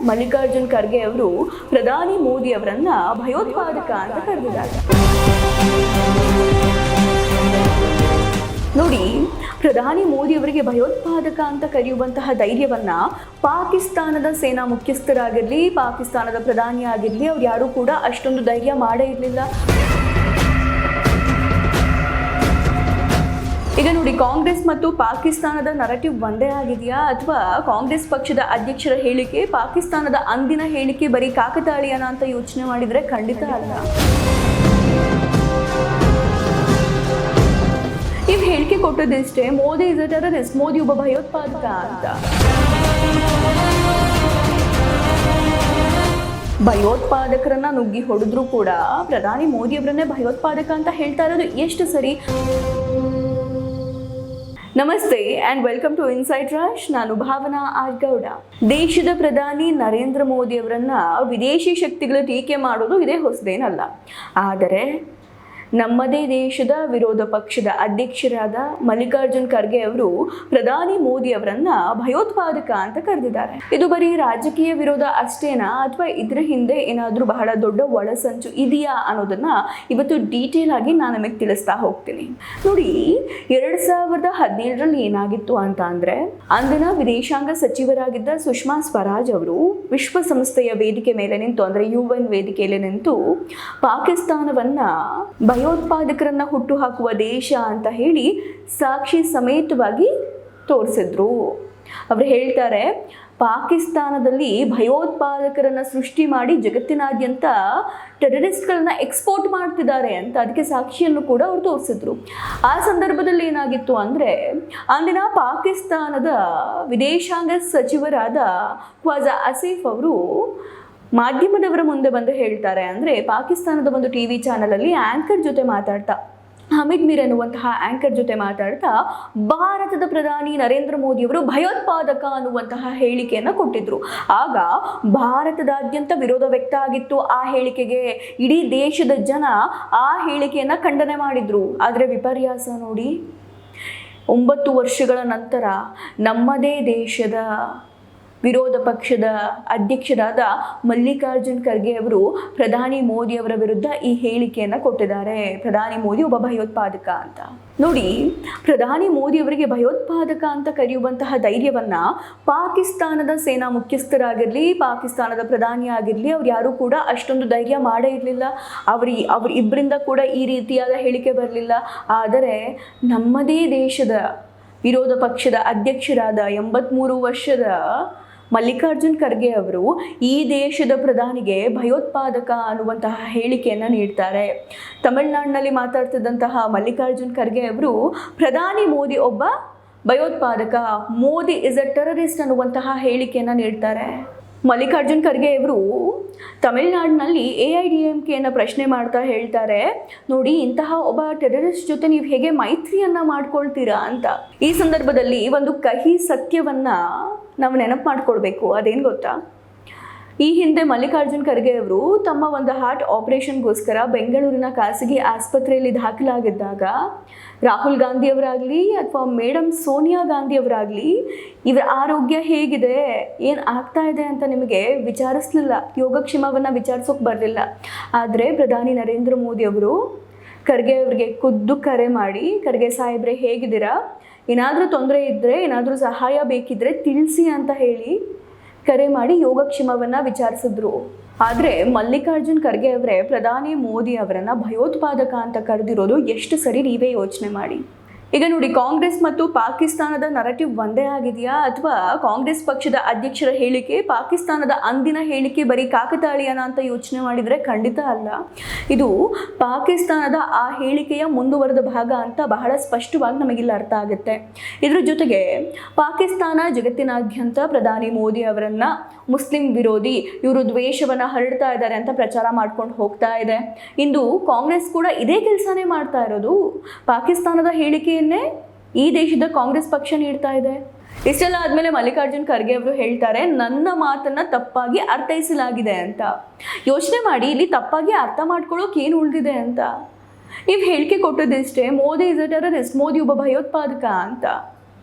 ಮಲ್ಲಿಕಾರ್ಜುನ್ ಖರ್ಗೆ ಅವರು ಪ್ರಧಾನಿ ಮೋದಿ ಅವರನ್ನ ಭಯೋತ್ಪಾದಕ ಅಂತ ಕರೆದಿದ್ದಾರೆ. ನೋಡಿ, ಪ್ರಧಾನಿ ಮೋದಿ ಅವರಿಗೆ ಭಯೋತ್ಪಾದಕ ಅಂತ ಕರೆಯುವಂತಹ ಧೈರ್ಯವನ್ನ ಪಾಕಿಸ್ತಾನದ ಸೇನಾ ಮುಖ್ಯಸ್ಥರಾಗಿರಲಿ, ಪಾಕಿಸ್ತಾನದ ಪ್ರಧಾನಿ ಆಗಿರಲಿ, ಅವ್ರು ಯಾರೂ ಕೂಡ ಅಷ್ಟೊಂದು ಧೈರ್ಯ ಮಾಡೇ ಇರಲಿಲ್ಲ. ಈಗ ನೋಡಿ, ಕಾಂಗ್ರೆಸ್ ಮತ್ತು ಪಾಕಿಸ್ತಾನದ ನರೇಟಿವ್ ಒಂದೇ ಆಗಿದೆಯಾ, ಅಥವಾ ಕಾಂಗ್ರೆಸ್ ಪಕ್ಷದ ಅಧ್ಯಕ್ಷರ ಹೇಳಿಕೆ ಪಾಕಿಸ್ತಾನದ ಅಂದಿನ ಹೇಳಿಕೆ ಬರೀ ಕಾಕತಾಳೀಯನ ಅಂತ ಯೋಚನೆ ಮಾಡಿದರೆ ಖಂಡಿತ ಅಲ್ಲ. ನೀವು ಹೇಳಿಕೆ ಕೊಟ್ಟದಿಷ್ಟೇ, Modi is a terrorist, Modi ಒಬ್ಬ ಭಯೋತ್ಪಾದಕ ಅಂತ. ಭಯೋತ್ಪಾದಕರನ್ನ ನುಗ್ಗಿ ಹೊಡೆದ್ರು ಕೂಡ ಪ್ರಧಾನಿ ಮೋದಿ ಅವರನ್ನೇ ಭಯೋತ್ಪಾದಕ ಅಂತ ಹೇಳ್ತಾ ಇರೋದು ಎಷ್ಟು ಸರಿ? ನಮಸ್ತೆ and welcome to Inside Rush. ನಾನು ಭಾವನಾ ಆರ್ ಗೌಡ. ದೇಶದ ಪ್ರಧಾನಿ ನರೇಂದ್ರ ಮೋದಿ ಅವರನ್ನ ವಿದೇಶಿ ಶಕ್ತಿಗಳು ಟೀಕೆ ಮಾಡೋದು ಇದೇ ಹೊಸದೇನಲ್ಲ. ಆದರೆ ನಮ್ಮದೇ ದೇಶದ ವಿರೋಧ ಪಕ್ಷದ ಅಧ್ಯಕ್ಷರಾದ ಮಲ್ಲಿಕಾರ್ಜುನ್ ಖರ್ಗೆ ಅವರು ಪ್ರಧಾನಿ ಮೋದಿ ಅವರನ್ನ ಭಯೋತ್ಪಾದಕ ಅಂತ ಕರೆದಿದ್ದಾರೆ. ಇದು ಬರೀ ರಾಜಕೀಯ ವಿರೋಧ ಅಷ್ಟೇನಾ, ಅಥವಾ ಇದರ ಹಿಂದೆ ಏನಾದರೂ ಬಹಳ ದೊಡ್ಡ ಒಳಸಂಚು ಇದೆಯಾ ಅನ್ನೋದನ್ನ ಇವತ್ತು ಡೀಟೇಲ್ ಆಗಿ ನಾನು ನಿಮಗೆ ತಿಳಿಸ್ತಾ ಹೋಗ್ತೀನಿ. ನೋಡಿ, 2017ರಲ್ಲಿ ಏನಾಗಿತ್ತು ಅಂತ ಅಂದ್ರೆ, ಅಂದಿನ ವಿದೇಶಾಂಗ ಸಚಿವರಾಗಿದ್ದ ಸುಷ್ಮಾ ಸ್ವರಾಜ್ ಅವರು ವಿಶ್ವಸಂಸ್ಥೆಯ ವೇದಿಕೆ ಮೇಲೆ ನಿಂತು, ಅಂದ್ರೆ UN ವೇದಿಕೆಯಲ್ಲಿ ನಿಂತು ಪಾಕಿಸ್ತಾನವನ್ನ ಭಯೋತ್ಪಾದಕರನ್ನ ಹುಟ್ಟು ಹಾಕುವ ದೇಶ ಅಂತ ಹೇಳಿ ಸಾಕ್ಷಿ ಸಮೇತವಾಗಿ ತೋರಿಸಿದ್ರು. ಅವರು ಹೇಳ್ತಾರೆ, ಪಾಕಿಸ್ತಾನದಲ್ಲಿ ಭಯೋತ್ಪಾದಕರನ್ನ ಸೃಷ್ಟಿ ಮಾಡಿ ಜಗತ್ತಿನಾದ್ಯಂತ ಟೆರರಿಸ್ಟ್ಗಳನ್ನ ಎಕ್ಸ್ಪೋರ್ಟ್ ಮಾಡ್ತಿದ್ದಾರೆ ಅಂತ, ಅದಕ್ಕೆ ಸಾಕ್ಷಿಯನ್ನು ಕೂಡ ಅವರು ತೋರಿಸಿದ್ರು. ಆ ಸಂದರ್ಭದಲ್ಲಿ ಏನಾಗಿತ್ತು ಅಂದರೆ, ಅಂದಿನ ಪಾಕಿಸ್ತಾನದ ವಿದೇಶಾಂಗ ಸಚಿವರಾದ ಖ್ವಾಜಾ ಆಸಿಫ್ ಅವರು ಮಾಧ್ಯಮದವರ ಮುಂದೆ ಬಂದು ಹೇಳ್ತಾರೆ, ಅಂದರೆ ಪಾಕಿಸ್ತಾನದ ಒಂದು TV ಚಾನಲಲ್ಲಿ ಆ್ಯಂಕರ್ ಜೊತೆ ಮಾತಾಡ್ತಾ, ಹಮೀದ್ ಮೀರ್ ಅನ್ನುವಂತಹ ಆ್ಯಂಕರ್ ಜೊತೆ ಮಾತಾಡ್ತಾ, ಭಾರತದ ಪ್ರಧಾನಿ ನರೇಂದ್ರ ಮೋದಿಯವರು ಭಯೋತ್ಪಾದಕ ಅನ್ನುವಂತಹ ಹೇಳಿಕೆಯನ್ನು ಕೊಟ್ಟಿದ್ರು. ಆಗ ಭಾರತದಾದ್ಯಂತ ವಿರೋಧ ವ್ಯಕ್ತ ಆಗಿತ್ತು ಆ ಹೇಳಿಕೆಗೆ. ಇಡೀ ದೇಶದ ಜನ ಆ ಹೇಳಿಕೆಯನ್ನು ಖಂಡನೆ ಮಾಡಿದ್ರು. ಆದರೆ ವಿಪರ್ಯಾಸ ನೋಡಿ, 9 ವರ್ಷಗಳ ನಂತರ ನಮ್ಮದೇ ದೇಶದ ವಿರೋಧ ಪಕ್ಷದ ಅಧ್ಯಕ್ಷರಾದ ಮಲ್ಲಿಕಾರ್ಜುನ್ ಖರ್ಗೆ ಅವರು ಪ್ರಧಾನಿ ಮೋದಿ ಅವರ ವಿರುದ್ಧ ಈ ಹೇಳಿಕೆಯನ್ನು ಕೊಟ್ಟಿದ್ದಾರೆ, ಪ್ರಧಾನಿ ಮೋದಿ ಒಬ್ಬ ಭಯೋತ್ಪಾದಕ ಅಂತ. ನೋಡಿ, ಪ್ರಧಾನಿ ಮೋದಿ ಅವರಿಗೆ ಭಯೋತ್ಪಾದಕ ಅಂತ ಕರೆಯುವಂತಹ ಧೈರ್ಯವನ್ನ ಪಾಕಿಸ್ತಾನದ ಸೇನಾ ಮುಖ್ಯಸ್ಥರಾಗಿರಲಿ, ಪಾಕಿಸ್ತಾನದ ಪ್ರಧಾನಿ ಆಗಿರಲಿ, ಅವ್ರು ಯಾರೂ ಕೂಡ ಅಷ್ಟೊಂದು ಧೈರ್ಯ ಮಾಡೇ ಇರಲಿಲ್ಲ. ಅವ್ರ ಇಬ್ಬರಿಂದ ಕೂಡ ಈ ರೀತಿಯಾದ ಹೇಳಿಕೆ ಬರಲಿಲ್ಲ. ಆದರೆ ನಮ್ಮದೇ ದೇಶದ ವಿರೋಧ ಪಕ್ಷದ ಅಧ್ಯಕ್ಷರಾದ 83 ವರ್ಷದ ಮಲ್ಲಿಕಾರ್ಜುನ್ ಖರ್ಗೆ ಅವರು ಈ ದೇಶದ ಪ್ರಧಾನಿಗೆ ಭಯೋತ್ಪಾದಕ ಅನ್ನುವಂತಹ ಹೇಳಿಕೆಯನ್ನು ನೀಡ್ತಾರೆ. ತಮಿಳುನಾಡಿನಲ್ಲಿ ಮಾತಾಡ್ತಿದ್ದಂತಹ ಮಲ್ಲಿಕಾರ್ಜುನ್ ಖರ್ಗೆ ಅವರು ಪ್ರಧಾನಿ ಮೋದಿ ಒಬ್ಬ ಭಯೋತ್ಪಾದಕ, ಮೋದಿ ಇಸ್ ಅ ಟೆರರಿಸ್ಟ್ ಅನ್ನುವಂತಹ ಹೇಳಿಕೆಯನ್ನು ನೀಡ್ತಾರೆ. ಮಲ್ಲಿಕಾರ್ಜುನ್ ಖರ್ಗೆ ಅವರು ತಮಿಳುನಾಡಿನಲ್ಲಿ AIDMKಯನ್ನು ಪ್ರಶ್ನೆ ಮಾಡ್ತಾ ಹೇಳ್ತಾರೆ, ನೋಡಿ, ಇಂತಹ ಒಬ್ಬ ಟೆರರಿಸ್ಟ್ ಜೊತೆ ನೀವು ಹೇಗೆ ಮೈತ್ರಿಯನ್ನ ಮಾಡ್ಕೊಳ್ತೀರಾ ಅಂತ. ಈ ಸಂದರ್ಭದಲ್ಲಿ ಒಂದು ಕಹಿ ಸತ್ಯವನ್ನ ನಾವು ನೆನಪು ಮಾಡ್ಕೊಳ್ಬೇಕು. ಅದೇನು ಗೊತ್ತಾ, ಈ ಹಿಂದೆ ಮಲ್ಲಿಕಾರ್ಜುನ್ ಖರ್ಗೆ ಅವರು ತಮ್ಮ ಒಂದು ಹಾರ್ಟ್ ಆಪರೇಷನ್ಗೋಸ್ಕರ ಬೆಂಗಳೂರಿನ ಖಾಸಗಿ ಆಸ್ಪತ್ರೆಯಲ್ಲಿ ದಾಖಲಾಗಿದ್ದಾಗ ರಾಹುಲ್ ಗಾಂಧಿಯವರಾಗಲಿ ಅಥವಾ ಮೇಡಮ್ ಸೋನಿಯಾ ಗಾಂಧಿಯವರಾಗಲಿ ಇವರ ಆರೋಗ್ಯ ಹೇಗಿದೆ, ಏನು ಆಗ್ತಾ ಇದೆ ಅಂತ ನಿಮಗೆ ವಿಚಾರಿಸಲಿಲ್ಲ, ಯೋಗಕ್ಷೇಮವನ್ನು ವಿಚಾರಿಸೋಕೆ ಬರಲಿಲ್ಲ. ಆದರೆ ಪ್ರಧಾನಿ ನರೇಂದ್ರ ಮೋದಿ ಅವರು ಖರ್ಗೆ ಅವರಿಗೆ ಖುದ್ದು ಕರೆ ಮಾಡಿ, ಖರ್ಗೆ ಸಾಹೇಬ್ರೆ ಹೇಗಿದ್ದೀರಾ, ಏನಾದರೂ ತೊಂದರೆ ಇದ್ದರೆ, ಏನಾದರೂ ಸಹಾಯ ಬೇಕಿದ್ದರೆ ತಿಳಿಸಿ ಅಂತ ಹೇಳಿ ಕರೆ ಮಾಡಿ ಯೋಗಕ್ಷೇಮವನ್ನು ವಿಚಾರಿಸಿದ್ರು. ಆದರೆ ಮಲ್ಲಿಕಾರ್ಜುನ್ ಖರ್ಗೆ ಅವರೇ ಪ್ರಧಾನಿ ಮೋದಿ ಅವರನ್ನು ಭಯೋತ್ಪಾದಕ ಅಂತ ಕರೆದಿರೋದು ಎಷ್ಟು ಸರಿ, ನೀವೇ ಯೋಚನೆ ಮಾಡಿ. ಈಗ ನೋಡಿ, ಕಾಂಗ್ರೆಸ್ ಮತ್ತು ಪಾಕಿಸ್ತಾನದ ನರೇಟಿವ್ ಒಂದೇ ಆಗಿದೆಯಾ, ಅಥವಾ ಕಾಂಗ್ರೆಸ್ ಪಕ್ಷದ ಅಧ್ಯಕ್ಷರ ಹೇಳಿಕೆ ಪಾಕಿಸ್ತಾನದ ಅಂದಿನ ಹೇಳಿಕೆ ಬರೀ ಕಾಕತಾಳೀಯನ ಅಂತ ಯೋಚನೆ ಮಾಡಿದರೆ ಖಂಡಿತ ಅಲ್ಲ. ಇದು ಪಾಕಿಸ್ತಾನದ ಆ ಹೇಳಿಕೆಯ ಮುಂದುವರೆದ ಭಾಗ ಅಂತ ಬಹಳ ಸ್ಪಷ್ಟವಾಗಿ ನಮಗಿಲ್ಲ ಅರ್ಥ ಆಗುತ್ತೆ. ಇದರ ಜೊತೆಗೆ ಪಾಕಿಸ್ತಾನ ಜಗತ್ತಿನಾದ್ಯಂತ ಪ್ರಧಾನಿ ಮೋದಿ ಅವರನ್ನು ಮುಸ್ಲಿಂ ವಿರೋಧಿ, ಇವರು ದ್ವೇಷವನ್ನು ಹರಡ್ತಾ ಇದ್ದಾರೆ ಅಂತ ಪ್ರಚಾರ ಮಾಡ್ಕೊಂಡು ಹೋಗ್ತಾ ಇದೆ. ಇಂದು ಕಾಂಗ್ರೆಸ್ ಕೂಡ ಇದೇ ಕೆಲಸನೇ ಮಾಡ್ತಾ ಇರೋದು. ಪಾಕಿಸ್ತಾನದ ಹೇಳಿಕೆಯನ್ನೇ ಈ ದೇಶದ ಕಾಂಗ್ರೆಸ್ ಪಕ್ಷ ನೀಡ್ತಾ ಇದೆ. ಇಷ್ಟೆಲ್ಲ ಆದಮೇಲೆ ಮಲ್ಲಿಕಾರ್ಜುನ್ ಖರ್ಗೆ ಅವರು ಹೇಳ್ತಾರೆ, ನನ್ನ ಮಾತನ್ನು ತಪ್ಪಾಗಿ ಅರ್ಥೈಸಲಾಗಿದೆ ಅಂತ. ಯೋಚನೆ ಮಾಡಿ, ಇಲ್ಲಿ ತಪ್ಪಾಗಿ ಅರ್ಥ ಮಾಡ್ಕೊಳ್ಳೋಕೆ ಏನು ಉಳಿದಿದೆ ಅಂತ. ನೀವು ಹೇಳಿಕೆ ಕೊಟ್ಟದಿಷ್ಟೇ, Modi is a terrorist, Modi ಒಬ್ಬ ಭಯೋತ್ಪಾದಕ ಅಂತ.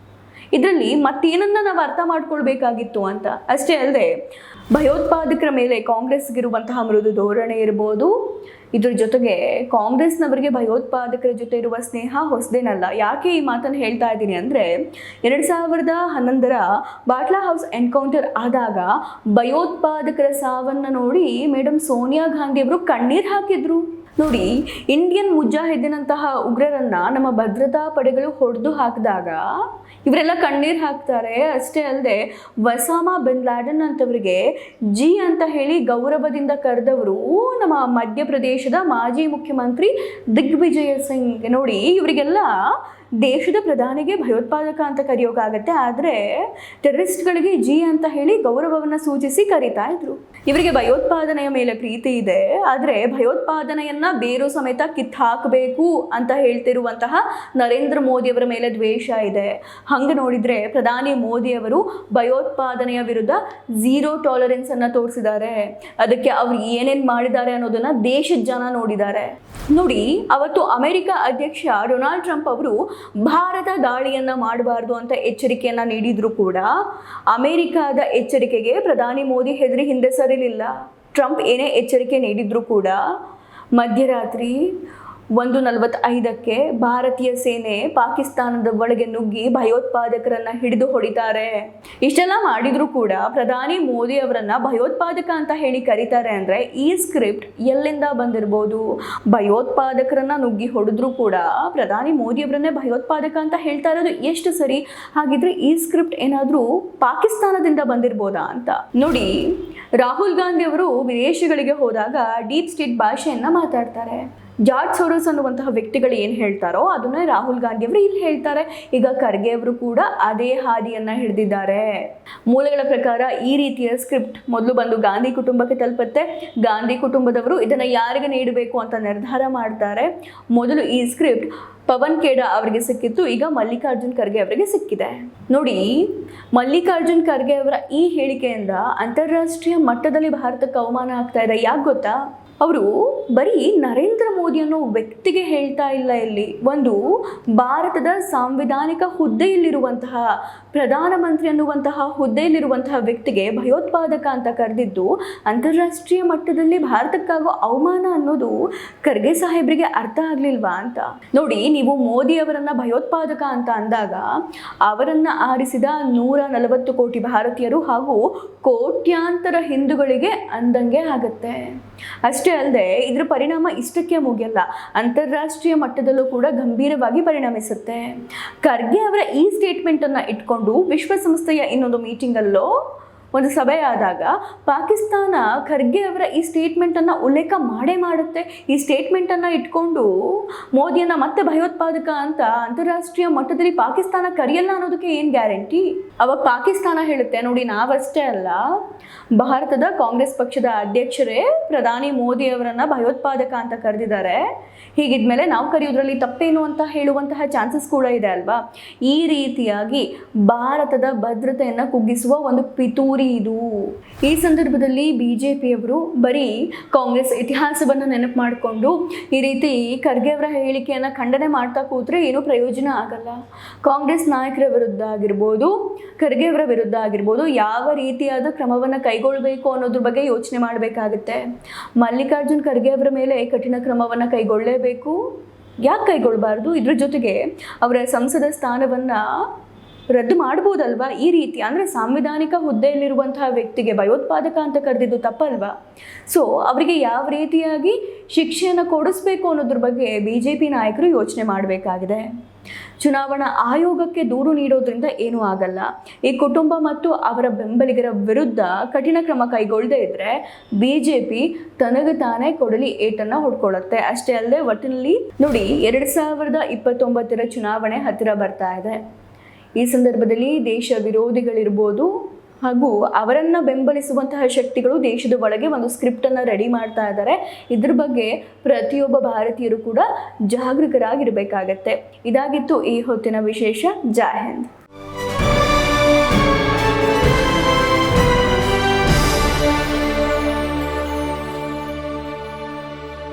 ಇದರಲ್ಲಿ ಮತ್ತೇನನ್ನ ನಾವು ಅರ್ಥ ಮಾಡ್ಕೊಳ್ಬೇಕಾಗಿತ್ತು ಅಂತ. ಅಷ್ಟೇ ಅಲ್ಲದೆ ಭಯೋತ್ಪಾದಕರ ಮೇಲೆ ಕಾಂಗ್ರೆಸ್ಗಿರುವಂತಹ ಮೃದು ಧೋರಣೆ ಇರ್ಬೋದು, ಇದ್ರ ಜೊತೆಗೆ ಕಾಂಗ್ರೆಸ್ನವರಿಗೆ ಭಯೋತ್ಪಾದಕರ ಜೊತೆ ಇರುವ ಸ್ನೇಹ ಹೊಸದೇನಲ್ಲ. ಯಾಕೆ ಈ ಮಾತನ್ನು ಹೇಳ್ತಾ ಇದ್ದೀನಿ ಅಂದರೆ 2011ರ ಬಾಟ್ಲಾ ಹೌಸ್ ಎನ್ಕೌಂಟರ್ ಆದಾಗ ಭಯೋತ್ಪಾದಕರ ಸಾವನ್ನು ನೋಡಿ ಮೇಡಮ್ ಸೋನಿಯಾ ಗಾಂಧಿ ಅವರು ಕಣ್ಣೀರು ಹಾಕಿದ್ರು. ನೋಡಿ, ಇಂಡಿಯನ್ ಮುಜಾಹಿದ್ದೀನಂತಹ ಉಗ್ರರನ್ನ ನಮ್ಮ ಭದ್ರತಾ ಪಡೆಗಳು ಹೊಡೆದು ಹಾಕಿದಾಗ ಇವರೆಲ್ಲ ಕಣ್ಣೀರು ಹಾಕ್ತಾರೆ. ಅಷ್ಟೇ ಅಲ್ಲದೆ ಒಸಾಮಾ ಬಿನ್ ಲಾಡೆನ್ ಅಂತವರಿಗೆ ಜಿ ಅಂತ ಹೇಳಿ ಗೌರವದಿಂದ ಕರೆದವರು ನಮ್ಮ ಮಧ್ಯಪ್ರದೇಶದ ಮಾಜಿ ಮುಖ್ಯಮಂತ್ರಿ ದಿಗ್ವಿಜಯ ಸಿಂಗ್. ನೋಡಿ, ಇವರಿಗೆಲ್ಲ ದೇಶದ ಪ್ರಧಾನಿಗೆ ಭಯೋತ್ಪಾದಕ ಅಂತ ಕರೆಯೋಕ್ಕಾಗತ್ತೆ, ಆದರೆ ಟೆರರಿಸ್ಟ್ಗಳಿಗೆ ಜಿ ಅಂತ ಹೇಳಿ ಗೌರವವನ್ನು ಸೂಚಿಸಿ ಕರೀತಾ ಇದ್ರು. ಇವರಿಗೆ ಭಯೋತ್ಪಾದನೆಯ ಮೇಲೆ ಪ್ರೀತಿ ಇದೆ, ಆದರೆ ಭಯೋತ್ಪಾದನೆಯನ್ನ ಬೇರು ಸಮೇತ ಕಿತ್ತಾಕಬೇಕು ಅಂತ ಹೇಳ್ತಿರುವಂತಹ ನರೇಂದ್ರ ಮೋದಿಯವರ ಮೇಲೆ ದ್ವೇಷ ಇದೆ. ಹಂಗೆ ನೋಡಿದ್ರೆ ಪ್ರಧಾನಿ ಮೋದಿಯವರು ಭಯೋತ್ಪಾದನೆಯ ವಿರುದ್ಧ ಝೀರೋ ಟಾಲರೆನ್ಸ್ ಅನ್ನ ತೋರಿಸಿದ್ದಾರೆ. ಅದಕ್ಕೆ ಅವ್ರು ಏನೇನು ಮಾಡಿದ್ದಾರೆ ಅನ್ನೋದನ್ನ ದೇಶದ ಜನ ನೋಡಿದ್ದಾರೆ. ನೋಡಿ, ಅವತ್ತು ಅಮೆರಿಕ ಅಧ್ಯಕ್ಷ ಡೊನಾಲ್ಡ್ ಟ್ರಂಪ್ ಅವರು ಭಾರತ ದಾಳಿಯನ್ನ ಮಾಡಬಾರ್ದು ಅಂತ ಎಚ್ಚರಿಕೆಯನ್ನ ನೀಡಿದ್ರು ಕೂಡ ಅಮೆರಿಕದ ಎಚ್ಚರಿಕೆಗೆ ಪ್ರಧಾನಿ ಮೋದಿ ಹೆದರಿ ಹಿಂದೆ ಸರಿಲಿಲ್ಲ. ಟ್ರಂಪ್ ಏನೇ ಎಚ್ಚರಿಕೆ ನೀಡಿದ್ರು ಕೂಡ ಮಧ್ಯರಾತ್ರಿ 1:45ಕ್ಕೆ ಭಾರತೀಯ ಸೇನೆ ಪಾಕಿಸ್ತಾನದ ಒಳಗೆ ನುಗ್ಗಿ ಭಯೋತ್ಪಾದಕರನ್ನ ಹಿಡಿದು ಹೊಡಿತಾರೆ. ಇಷ್ಟೆಲ್ಲ ಮಾಡಿದ್ರು ಕೂಡ ಪ್ರಧಾನಿ ಮೋದಿ ಅವರನ್ನ ಭಯೋತ್ಪಾದಕ ಅಂತ ಹೇಳಿ ಕರೀತಾರೆ ಅಂದ್ರೆ ಈ ಸ್ಕ್ರಿಪ್ಟ್ ಎಲ್ಲಿಂದ ಬಂದಿರ್ಬೋದು? ಭಯೋತ್ಪಾದಕರನ್ನ ನುಗ್ಗಿ ಹೊಡೆದ್ರು ಕೂಡ ಪ್ರಧಾನಿ ಮೋದಿ ಅವರನ್ನೇ ಭಯೋತ್ಪಾದಕ ಅಂತ ಹೇಳ್ತಾ ಇರೋದು ಎಷ್ಟು ಸರಿ? ಹಾಗಿದ್ರೆ ಈ ಸ್ಕ್ರಿಪ್ಟ್ ಏನಾದ್ರೂ ಪಾಕಿಸ್ತಾನದಿಂದ ಬಂದಿರ್ಬೋದಾ ಅಂತ. ನೋಡಿ, ರಾಹುಲ್ ಗಾಂಧಿ ಅವರು ವಿದೇಶಗಳಿಗೆ ಹೋದಾಗ ಡೀಪ್ ಸ್ಟೇಟ್ ಭಾಷೆಯನ್ನ ಮಾತಾಡ್ತಾರೆ. ಜಾರ್ಜ್ ಸೋರೋಸ್ ಅನ್ನುವಂತಹ ವ್ಯಕ್ತಿಗಳು ಏನು ಹೇಳ್ತಾರೋ ಅದನ್ನೇ ರಾಹುಲ್ ಗಾಂಧಿ ಅವರು ಇಲ್ಲಿ ಹೇಳ್ತಾರೆ. ಈಗ ಖರ್ಗೆ ಅವರು ಕೂಡ ಅದೇ ಹಾದಿಯನ್ನ ಹಿಡಿದಿದ್ದಾರೆ. ಮೂಲಗಳ ಪ್ರಕಾರ ಈ ರೀತಿಯ ಸ್ಕ್ರಿಪ್ಟ್ ಮೊದಲು ಬಂದು ಗಾಂಧಿ ಕುಟುಂಬಕ್ಕೆ ತಲುಪುತ್ತೆ. ಗಾಂಧಿ ಕುಟುಂಬದವರು ಇದನ್ನ ಯಾರಿಗೆ ನೀಡಬೇಕು ಅಂತ ನಿರ್ಧಾರ ಮಾಡ್ತಾರೆ. ಮೊದಲು ಈ ಸ್ಕ್ರಿಪ್ಟ್ ಪವನ್ ಖೇಡಾ ಅವರಿಗೆ ಸಿಕ್ಕಿತ್ತು, ಈಗ ಮಲ್ಲಿಕಾರ್ಜುನ್ ಖರ್ಗೆ ಅವರಿಗೆ ಸಿಕ್ಕಿದೆ. ನೋಡಿ, ಮಲ್ಲಿಕಾರ್ಜುನ್ ಖರ್ಗೆ ಅವರ ಈ ಹೇಳಿಕೆಯಿಂದ ಅಂತಾರಾಷ್ಟ್ರೀಯ ಮಟ್ಟದಲ್ಲಿ ಭಾರತಕ್ಕೆ ಅವಮಾನ ಆಗ್ತಾ ಇದೆ. ಯಾಕೆ ಗೊತ್ತಾ? ಅವರು ಬರೀ ನರೇಂದ್ರ ಮೋದಿ ಅನ್ನೋ ವ್ಯಕ್ತಿಗೆ ಹೇಳ್ತಾ ಇಲ್ಲ, ಇಲ್ಲಿ ಒಂದು ಭಾರತದ ಸಾಂವಿಧಾನಿಕ ಹುದ್ದೆಯಲ್ಲಿರುವಂತಹ ಪ್ರಧಾನಮಂತ್ರಿ ಅನ್ನುವಂತಹ ಹುದ್ದೆಯಲ್ಲಿರುವಂತಹ ವ್ಯಕ್ತಿಗೆ ಭಯೋತ್ಪಾದಕ ಅಂತ ಕರೆದಿದ್ದು ಅಂತಾರಾಷ್ಟ್ರೀಯ ಮಟ್ಟದಲ್ಲಿ ಭಾರತಕ್ಕಾಗೋ ಅವಮಾನ ಅನ್ನೋದು ಖರ್ಗೆ ಸಾಹೇಬ್ರಿಗೆ ಅರ್ಥ ಆಗ್ಲಿಲ್ವಾ ಅಂತ. ನೋಡಿ, ನೀವು ಮೋದಿ ಅವರನ್ನ ಭಯೋತ್ಪಾದಕ ಅಂತ ಅಂದಾಗ ಅವರನ್ನ ಆರಿಸಿದ 140 ಕೋಟಿ ಭಾರತೀಯರು ಹಾಗೂ ಕೋಟ್ಯಾಂತರ ಹಿಂದೂಗಳಿಗೆ ಅಂದಂಗೆ ಆಗತ್ತೆ. ಅಷ್ಟೇ ಅಲ್ಲದೆ ಇದ್ರ ಪರಿಣಾಮ ಇಷ್ಟಕ್ಕೆ ಮುಗಿಯಲ್ಲ, ಅಂತಾರಾಷ್ಟ್ರೀಯ ಮಟ್ಟದಲ್ಲೂ ಕೂಡ ಗಂಭೀರವಾಗಿ ಪರಿಣಮಿಸುತ್ತೆ. ಖರ್ಗೆ ಅವರ ಈ ಸ್ಟೇಟ್ಮೆಂಟ್ ಅನ್ನ ಇಟ್ಕೊಂಡು ವಿಶ್ವಸಂಸ್ಥೆಯ ಇನ್ನೊಂದು ಮೀಟಿಂಗಲ್ಲೋ ಒಂದು ಸಭೆ ಆದಾಗ ಪಾಕಿಸ್ತಾನ ಖರ್ಗೆ ಅವರ ಈ ಸ್ಟೇಟ್ಮೆಂಟನ್ನು ಉಲ್ಲೇಖ ಮಾಡೇ ಮಾಡುತ್ತೆ. ಈ ಸ್ಟೇಟ್ಮೆಂಟನ್ನು ಇಟ್ಕೊಂಡು ಮೋದಿಯನ್ನು ಮತ್ತೆ ಭಯೋತ್ಪಾದಕ ಅಂತ ಅಂತಾರಾಷ್ಟ್ರೀಯ ಮಟ್ಟದಲ್ಲಿ ಪಾಕಿಸ್ತಾನ ಕರೆಯಲ್ಲ ಅನ್ನೋದಕ್ಕೆ ಏನು ಗ್ಯಾರಂಟಿ? ಅವಾಗ ಪಾಕಿಸ್ತಾನ ಹೇಳುತ್ತೆ, ನೋಡಿ ನಾವಷ್ಟೇ ಅಲ್ಲ, ಭಾರತದ ಕಾಂಗ್ರೆಸ್ ಪಕ್ಷದ ಅಧ್ಯಕ್ಷರೇ ಪ್ರಧಾನಿ ಮೋದಿ ಅವರನ್ನು ಭಯೋತ್ಪಾದಕ ಅಂತ ಕರೆದಿದ್ದಾರೆ, ಹೀಗಿದ್ಮೇಲೆ ನಾವು ಕರೆಯೋದ್ರಲ್ಲಿ ತಪ್ಪೇನು ಅಂತ ಹೇಳುವಂತಹ ಚಾನ್ಸಸ್ ಕೂಡ ಇದೆ ಅಲ್ವಾ? ಈ ರೀತಿಯಾಗಿ ಭಾರತದ ಭದ್ರತೆಯನ್ನು ಕುಗ್ಗಿಸುವ ಒಂದು ಪಿತೂರಿ ಇದು. ಈ ಸಂದರ್ಭದಲ್ಲಿ ಬಿಜೆಪಿಯವರು ಬರೀ ಕಾಂಗ್ರೆಸ್ ಇತಿಹಾಸವನ್ನು ನೆನಪು ಮಾಡಿಕೊಂಡು ಈ ರೀತಿ ಖರ್ಗೆ ಅವರ ಹೇಳಿಕೆಯನ್ನು ಖಂಡನೆ ಮಾಡ್ತಾ ಕೂತ್ರೆ ಏನೂ ಪ್ರಯೋಜನ ಆಗಲ್ಲ. ಕಾಂಗ್ರೆಸ್ ನಾಯಕರ ವಿರುದ್ಧ ಆಗಿರ್ಬೋದು, ಖರ್ಗೆ ಅವರ ವಿರುದ್ಧ ಆಗಿರ್ಬೋದು, ಯಾವ ರೀತಿಯಾದ ಕ್ರಮವನ್ನು ಕೈಗೊಳ್ಳಬೇಕು ಅನ್ನೋದ್ರ ಬಗ್ಗೆ ಯೋಚನೆ ಮಾಡಬೇಕಾಗುತ್ತೆ. ಮಲ್ಲಿಕಾರ್ಜುನ್ ಖರ್ಗೆ ಅವರ ಮೇಲೆ ಕಠಿಣ ಕ್ರಮವನ್ನು ಕೈಗೊಳ್ಳಲೇಬೇಕು. ಯಾಕೆ ಕೈಗೊಳ್ಳಬಾರ್ದು? ಇದ್ರ ಜೊತೆಗೆ ಅವರ ಸಂಸದ ಸ್ಥಾನವನ್ನು ರದ್ದು ಮಾಡ್ಬೋದಲ್ವಾ? ಈ ರೀತಿ ಅಂದರೆ ಸಾಂವಿಧಾನಿಕ ಹುದ್ದೆಯಲ್ಲಿರುವಂತಹ ವ್ಯಕ್ತಿಗೆ ಭಯೋತ್ಪಾದಕ ಅಂತ ಕರೆದಿದ್ದು ತಪ್ಪಲ್ವಾ? ಸೊ ಅವರಿಗೆ ಯಾವ ರೀತಿಯಾಗಿ ಶಿಕ್ಷೆಯನ್ನು ಕೊಡಿಸ್ಬೇಕು ಅನ್ನೋದ್ರ ಬಗ್ಗೆ ಬಿಜೆಪಿ ನಾಯಕರು ಯೋಚನೆ ಮಾಡಬೇಕಾಗಿದೆ. ಚುನಾವಣಾ ಆಯೋಗಕ್ಕೆ ದೂರು ನೀಡೋದ್ರಿಂದ ಏನೂ ಆಗಲ್ಲ. ಈ ಕುಟುಂಬ ಮತ್ತು ಅವರ ಬೆಂಬಲಿಗರ ವಿರುದ್ಧ ಕಠಿಣ ಕ್ರಮ ಕೈಗೊಳ್ಳದೇ ಇದ್ದರೆ ಬಿಜೆಪಿ ತನಗೆ ತಾನೇ ಕೊಡಲಿ ಏಟನ್ನು ಹೊಡ್ಕೊಳ್ಳುತ್ತೆ. ಅಷ್ಟೇ ಅಲ್ಲದೆ ಒಟ್ಟಿನಲ್ಲಿ ನೋಡಿ, 2029 ಚುನಾವಣೆ ಹತ್ತಿರ ಬರ್ತಾ ಇದೆ. ಈ ಸಂದರ್ಭದಲ್ಲಿ ದೇಶ ವಿರೋಧಿಗಳಿರ್ಬೋದು ಹಾಗೂ ಅವರನ್ನು ಬೆಂಬಲಿಸುವಂತಹ ಶಕ್ತಿಗಳು ದೇಶದ ಒಳಗೆ ಒಂದು ಸ್ಕ್ರಿಪ್ಟನ್ನು ರೆಡಿ ಮಾಡ್ತಾ ಇದ್ದಾರೆ. ಇದ್ರ ಬಗ್ಗೆ ಪ್ರತಿಯೊಬ್ಬ ಭಾರತೀಯರು ಕೂಡ ಜಾಗರೂಕರಾಗಿರಬೇಕಾಗತ್ತೆ. ಇದಾಗಿತ್ತು ಈ ಹೊತ್ತಿನ ವಿಶೇಷ. ಜೈ ಹಿಂದ್.